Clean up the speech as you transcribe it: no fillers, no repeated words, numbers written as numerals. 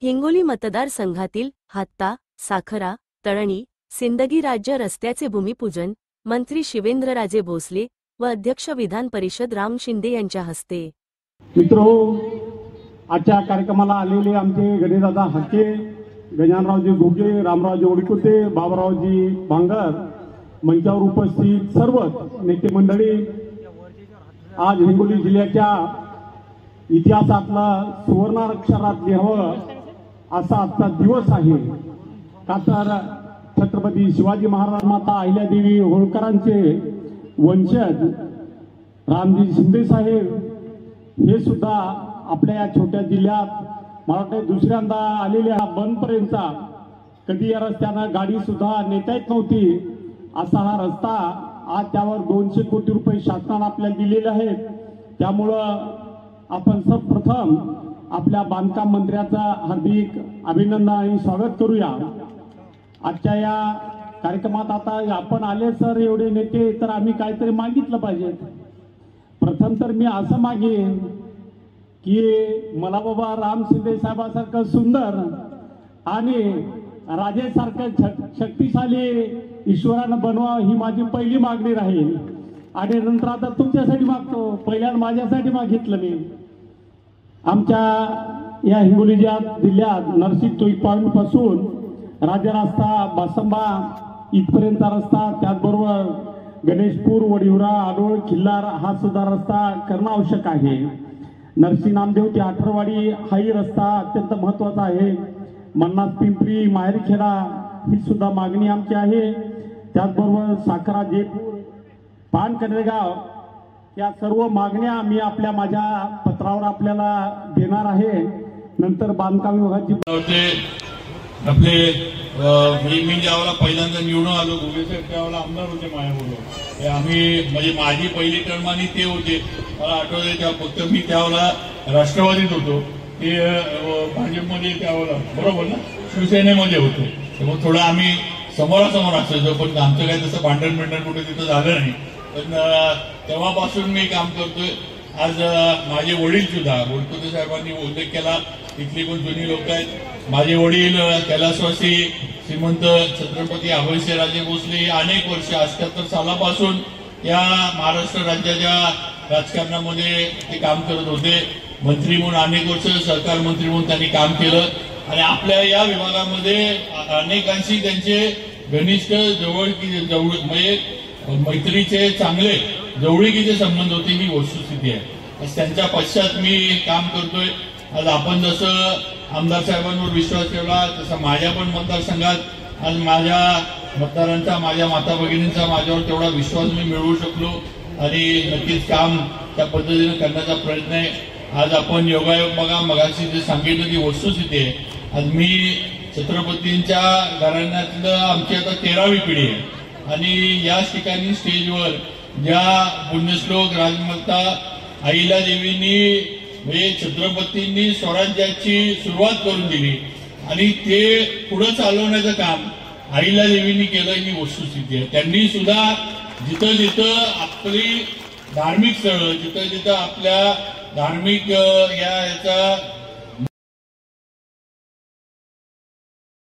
हिंगोली मतदारसंघातील हात्ता, साखरा, तळणी, सिंदगी राज्य रस्त्याचे भूमिपूजन मंत्री शिवेंद्रराजे भोसले व अध्यक्ष विधान परिषद राम शिंदे यांच्या हस्ते। मित्रो, आजच्या कार्यक्रमाला आलेले आमचे गणेशदादा हाके, गजानरावजी घोगे, रामरावजी ओडकुते, बाबरावजी भांगर, मंचावर उपस्थित सर्व नेते मंडळी, आज हिंगोली जिल्ह्याच्या इतिहासातला सुवर्णाक्षरात लिहावं असा आजचा दिवस आहे। का तर छत्रपती शिवाजी महाराज, माता अहिल्यादेवी होळकरांचे वंशज रामजी शिंदे साहेब हे सुद्धा आपल्या या छोट्या जिल्ह्यात मला वाटतं दुसऱ्यांदा आलेल्या बंदपर्यंतचा कधी या रस्त्यानं गाडी सुद्धा नेता येत नव्हती असा हा रस्ता आज त्यावर 200 कोटी रुपये शासनाने आपल्याला दिलेले आहेत। त्यामुळं आपण सर्वप्रथम आपल्या बांधकाम मंत्र्याचा हार्दिक अभिनंदन आणि स्वागत करूया। आजच्या या कार्यक्रमात आता आपण आले सर एवढे नेते, तर आम्ही काहीतरी मागितलं पाहिजे। प्रथम तर मी असं मागेन की मला बाबा राम शिंदे साहेबांसारखं सुंदर आणि राजेसारखं शक्तिशाली ईश्वरानं बनवा, ही माझी पहिली मागणी राहील। आणि नंतर आता तुमच्यासाठी मागतो, पहिल्यांदा माझ्यासाठी मागितलं मी। आमच्या या हिंगोली जिल्ह्यात नरसी टोई पॉइंट पासून राज्य रस्ता बासंबा इथपर्यंतचा रस्ता, त्याचबरोबर गणेशपूर, वडिवरा, आडोळ, खिल्लार हा सुद्धा रस्ता करणं आवश्यक आहे। नरसी नामदेव ते आठरवाडी हाही रस्ता अत्यंत महत्वाचा आहे। मन्नास पिंपरी, माहेरखेडा ही सुद्धा मागणी आमची आहे। त्याचबरोबर साखरा, जयपूर, पानकंदरेगाव या सर्व मागण्या मी माझ्या पत्रावर आपल्याला देणार आहे। नंतर बांधकाम विभागाची आपले मी ज्यावेळेला पहिल्यांदा निवडून आलो, घोगे साहेब त्यावेळेला आमदार होते माझ्याबरोबर। आम्ही म्हणजे माझी पहिली टर्म आणि ते होते, मला आठवते तेव्हा फक्त मी त्यावेळेला राष्ट्रवादीत होतो, ते भाजपमध्ये त्यावेळेला बरोबर ना शिवसेनेमध्ये होते। मग थोडं आम्ही समोरासमोर असायचो, पण आमचं काही तसं भांडण कुठे तिथं झालं नाही। पण तेव्हापासून मी काम करतोय। आज माझे वडील सुद्धा ओडकुते साहेबांनी उल्लेख केला, तिथली पण जुनी लोक आहेत। माझे वडील कैलासवासी श्रीमंत छत्रपती अभयसिंहराजे भोसले अनेक वर्ष 78 सालापासून या महाराष्ट्र राज्याच्या राजकारणामध्ये ते काम करत होते। मंत्री म्हणून अनेक वर्ष सरकार मंत्री म्हणून त्यांनी काम केलं आणि आपल्या या विभागामध्ये अनेकांशी त्यांचे घनिष्ठ म्हणजे मैत्रीचे चांगले जवळीकीचे संबंध होते, ही वस्तुस्थिती आहे। त्यांच्या पश्चात मी काम करतोय। आज आपण जसं आमदार साहेबांवर विश्वास ठेवला तसा माझ्या पण मतदारसंघात आज माझ्या मतदारांचा, माझ्या माता भगिनींचा माझ्यावर तेवढा विश्वास मी मिळवू शकलो आणि नक्कीच काम त्या पद्धतीने करण्याचा प्रयत्न आहे। आज आपण योगायोग बघा, मगाशी जे सांगितलं ती वस्तुस्थिती आहे। आज मी छत्रपतींच्या घराण्यातलं आमची आता 13वी पिढी आहे आणि याच ठिकाणी स्टेजवर ज्या पुण्यश्लोक राजमाता अहिल्यादेवींनी म्हणजे छत्रपतींनी स्वराज्याची सुरुवात करून दिली आणि ते पुढे चालवण्याचं काम अहिल्यादेवींनी केलं, ही वस्तुस्थिती आहे। त्यांनी सुद्धा जिथं जिथं आपली धार्मिक स्थळं, जिथं जिथं आपल्या धार्मिक याचा